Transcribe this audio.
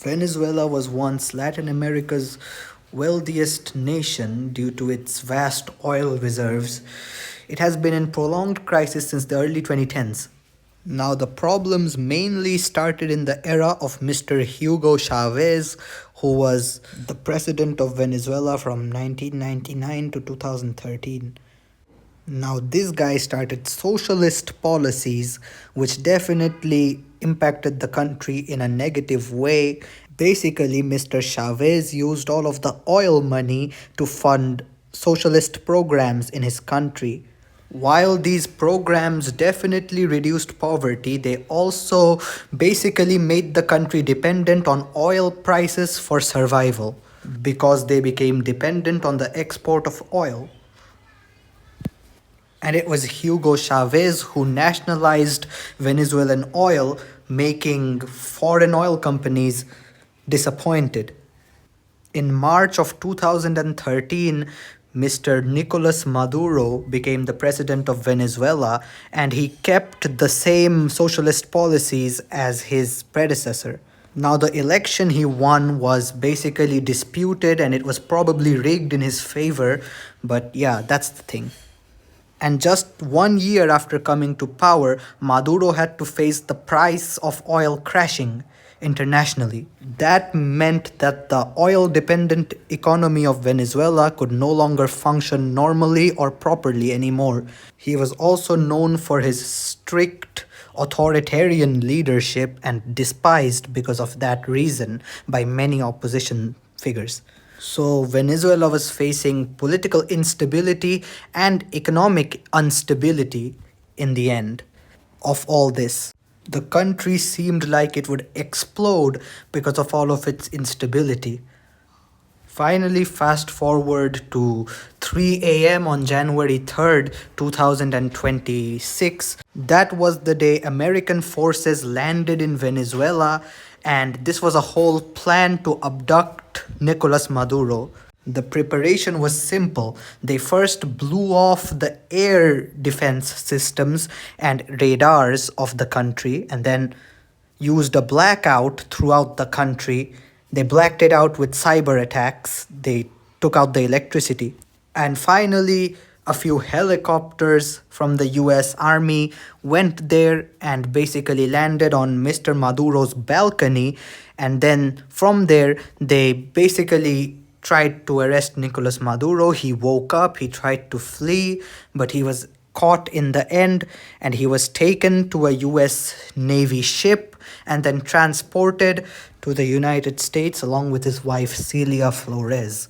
Venezuela was once Latin America's wealthiest nation due to its vast oil reserves. It has been in prolonged crisis since the early 2010s. Now, the problems mainly started in the era of Mr. Hugo Chavez, who was the president of Venezuela from 1999 to 2013. Now, this guy started socialist policies which definitely impacted the country in a negative way. Basically, Mr. Chavez used all of the oil money to fund socialist programs in his country. While these programs definitely reduced poverty, they also basically made the country dependent on oil prices for survival because they became dependent on the export of oil. And it was Hugo Chavez who nationalized Venezuelan oil, making foreign oil companies disappointed. In March of 2013, Mr. Nicolas Maduro became the president of Venezuela and he kept the same socialist policies as his predecessor. Now, the election he won was basically disputed and it was probably rigged in his favor, but yeah, that's the thing. And just 1 year after coming to power, Maduro had to face the price of oil crashing internationally. That meant that the oil dependent economy of Venezuela could no longer function normally or properly anymore. He was also known for his strict authoritarian leadership and despised because of that reason by many opposition figures. So, Venezuela was facing political instability and economic instability in the end of all this. The country seemed like it would explode because of all of its instability. Finally, fast forward to 3 a.m. on January 3rd, 2026. That was the day American forces landed in Venezuela, and this was a whole plan to abduct Nicolas Maduro. The preparation was simple. They first blew off the air defense systems and radars of the country and then used a blackout throughout the country. They blacked it out with cyber attacks. They took out the electricity. And finally, a few helicopters from the US Army went there and basically landed on Mr. Maduro's balcony. And then from there, they basically tried to arrest Nicolas Maduro. He woke up, he tried to flee, but he was caught in the end and he was taken to a US Navy ship and then transported to the United States along with his wife Celia Flores.